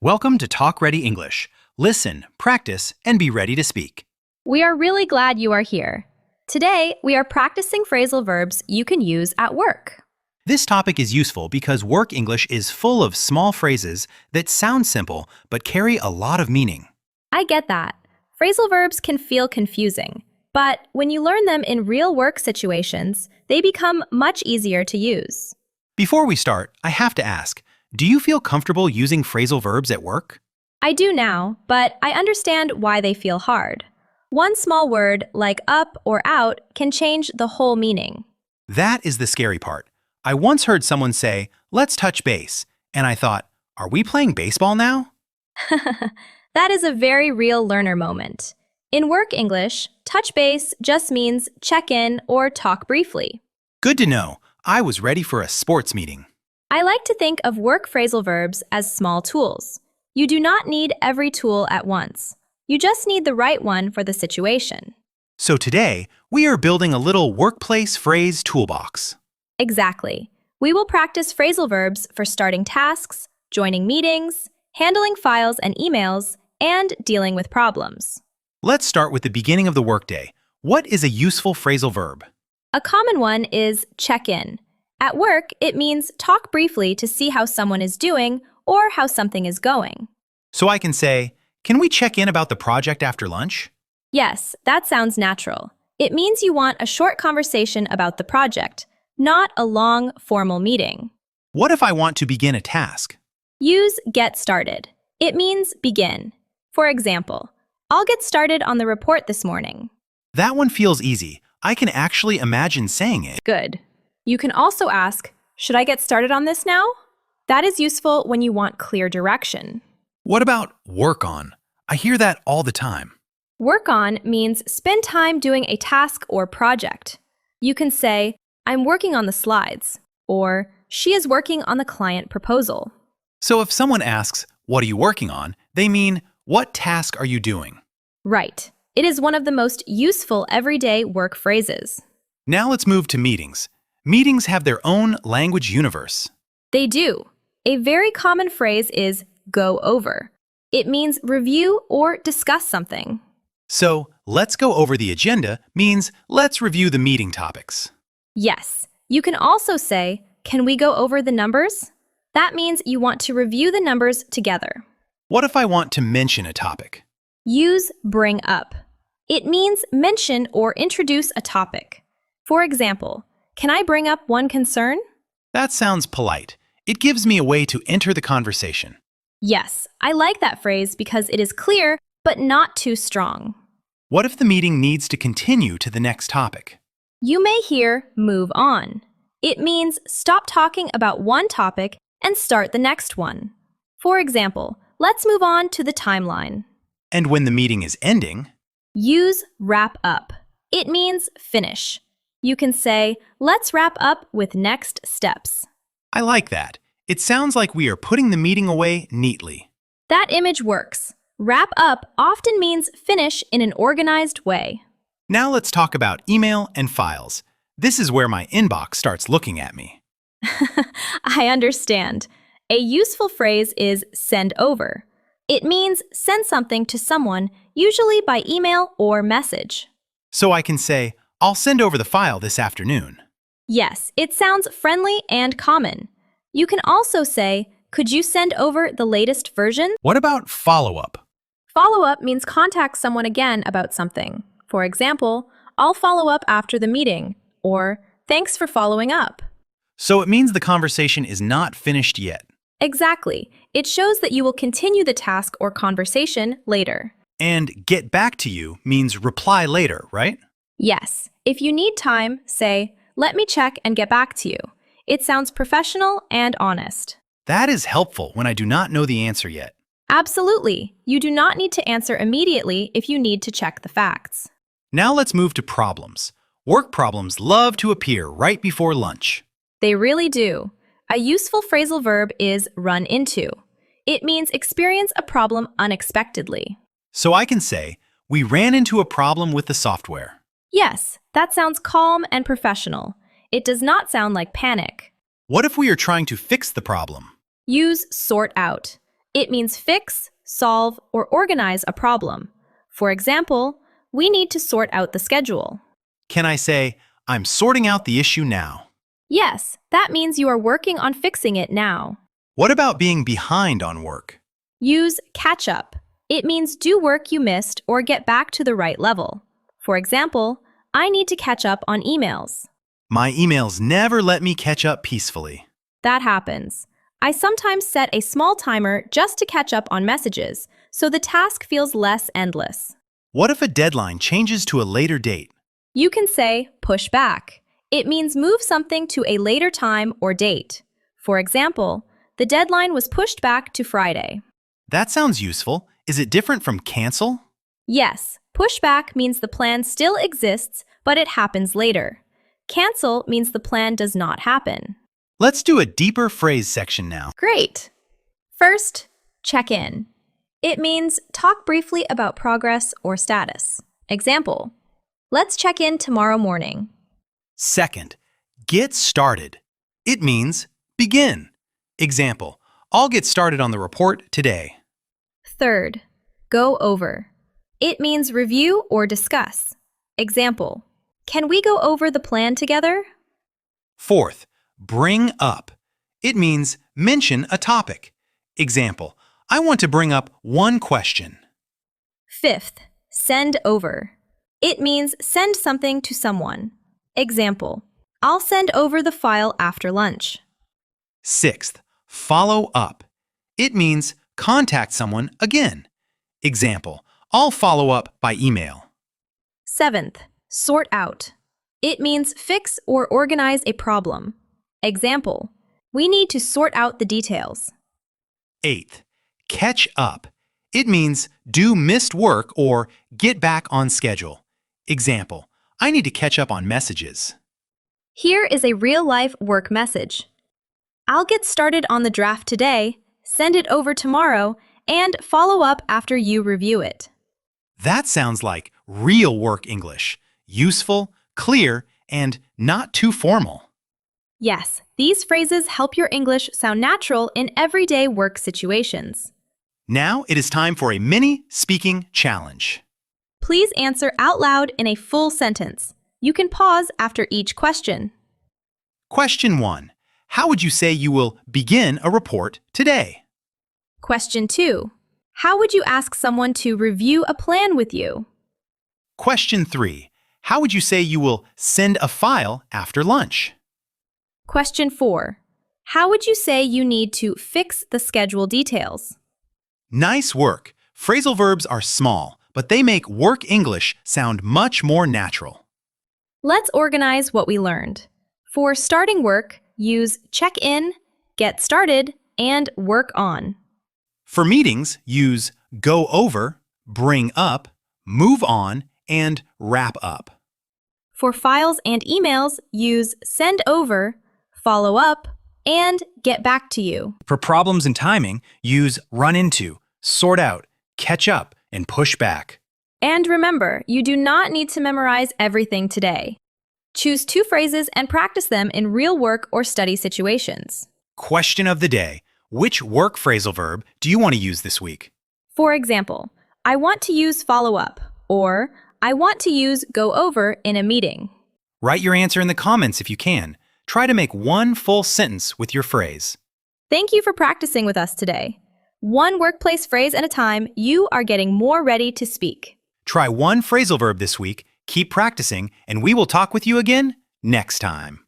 Welcome to Talk Ready English. Listen, practice, and be ready to speak. We are really glad you are here. Today, we are practicing phrasal verbs you can use at work. This topic is useful because work English is full of small phrases that sound simple but carry a lot of meaning. I get that. Phrasal verbs can feel confusing, but when you learn them in real work situations, they become much easier to use. Before we start, I have to ask, do you feel comfortable using phrasal verbs at work? I do now, but I understand why they feel hard. One small word, like up or out, can change the whole meaning. That is the scary part. I once heard someone say, "Let's touch base," and I thought, are we playing baseball now? That is a very real learner moment. In work English, touch base just means check in or talk briefly. Good to know. I was ready for a sports meeting. I like to think of work phrasal verbs as small tools. You do not need every tool at once. You just need the right one for the situation. So today, we are building a little workplace phrase toolbox. Exactly. We will practice phrasal verbs for starting tasks, joining meetings, handling files and emails, and dealing with problems. Let's start with the beginning of the workday. What is a useful phrasal verb? A common one is check in. At work, it means talk briefly to see how someone is doing or how something is going. So I can say, can we check in about the project after lunch? Yes, that sounds natural. It means you want a short conversation about the project, not a long, formal meeting. What if I want to begin a task? Use get started. It means begin. For example, I'll get started on the report this morning. That one feels easy. I can actually imagine saying it. Good. You can also ask, should I get started on this now? That is useful when you want clear direction. What about work on? I hear that all the time. Work on means spend time doing a task or project. You can say, I'm working on the slides, or she is working on the client proposal. So if someone asks, what are you working on? They mean, what task are you doing? Right. It is one of the most useful everyday work phrases. Now let's move to meetings. Meetings have their own language universe. They do. A very common phrase is go over. It means review or discuss something. So, let's go over the agenda means let's review the meeting topics. Yes. You can also say, can we go over the numbers? That means you want to review the numbers together. What if I want to mention a topic? Use bring up. It means mention or introduce a topic. For example, can I bring up one concern? That sounds polite. It gives me a way to enter the conversation. Yes, I like that phrase because it is clear but not too strong. What if the meeting needs to continue to the next topic? You may hear move on. It means stop talking about one topic and start the next one. For example, let's move on to the timeline. And when the meeting is ending, use wrap up. It means finish. You can say, let's wrap up with next steps. I like that. It sounds like we are putting the meeting away neatly. That image works. Wrap up often means finish in an organized way. Now let's talk about email and files. This is where my inbox starts looking at me. I understand. A useful phrase is send over. It means send something to someone, usually by email or message. So I can say, I'll send over the file this afternoon. Yes, it sounds friendly and common. You can also say, could you send over the latest version? What about follow-up? Follow-up means contact someone again about something. For example, I'll follow up after the meeting, or thanks for following up. So it means the conversation is not finished yet. Exactly. It shows that you will continue the task or conversation later. And get back to you means reply later, right? Yes. If you need time, say, let me check and get back to you. It sounds professional and honest. That is helpful when I do not know the answer yet. Absolutely. You do not need to answer immediately if you need to check the facts. Now let's move to problems. Work problems love to appear right before lunch. They really do. A useful phrasal verb is run into. It means experience a problem unexpectedly. So I can say, we ran into a problem with the software. Yes, that sounds calm and professional. It does not sound like panic. What if we are trying to fix the problem? Use sort out. It means fix, solve, or organize a problem. For example, we need to sort out the schedule. Can I say, I'm sorting out the issue now? Yes, that means you are working on fixing it now. What about being behind on work? Use catch up. It means do work you missed or get back to the right level. For example, I need to catch up on emails. My emails never let me catch up peacefully. That happens. I sometimes set a small timer just to catch up on messages, so the task feels less endless. What if a deadline changes to a later date? You can say push back. It means move something to a later time or date. For example, the deadline was pushed back to Friday. That sounds useful. Is it different from cancel? Yes, push back means the plan still exists, but it happens later. Cancel means the plan does not happen. Let's do a deeper phrase section now. Great! First, check in. It means talk briefly about progress or status. Example, let's check in tomorrow morning. Second, get started. It means begin. Example, I'll get started on the report today. Third, go over. It means review or discuss. Example, can we go over the plan together? Fourth, bring up. It means mention a topic. Example, I want to bring up one question. Fifth, send over. It means send something to someone. Example, I'll send over the file after lunch. Sixth, follow up. It means contact someone again. Example, I'll follow up by email. Seventh, sort out. It means fix or organize a problem. Example, we need to sort out the details. Eighth, catch up. It means do missed work or get back on schedule. Example, I need to catch up on messages. Here is a real-life work message. I'll get started on the draft today, send it over tomorrow, and follow up after you review it. That sounds like real work English. Useful, clear, and not too formal. Yes, these phrases help your English sound natural in everyday work situations. Now it is time for a mini speaking challenge. Please answer out loud in a full sentence. You can pause after each question. Question 1. How would you say you will begin a report today? Question 2. How would you ask someone to review a plan with you? Question 3. How would you say you will send a file after lunch? Question 4. How would you say you need to fix the schedule details? Nice work. Phrasal verbs are small, but they make work English sound much more natural. Let's organize what we learned. For starting work, use check in, get started, and work on. For meetings, use go over, bring up, move on, and wrap up. For files and emails, use send over, follow up, and get back to you. For problems and timing, use run into, sort out, catch up, and push back. And remember, you do not need to memorize everything today. Choose 2 phrases and practice them in real work or study situations. Question of the day. Which work phrasal verb do you want to use this week? For example, I want to use follow up, or I want to use go over in a meeting. Write your answer in the comments if you can. Try to make one full sentence with your phrase. Thank you for practicing with us today. One workplace phrase at a time, you are getting more ready to speak. Try one phrasal verb this week, keep practicing, and we will talk with you again next time.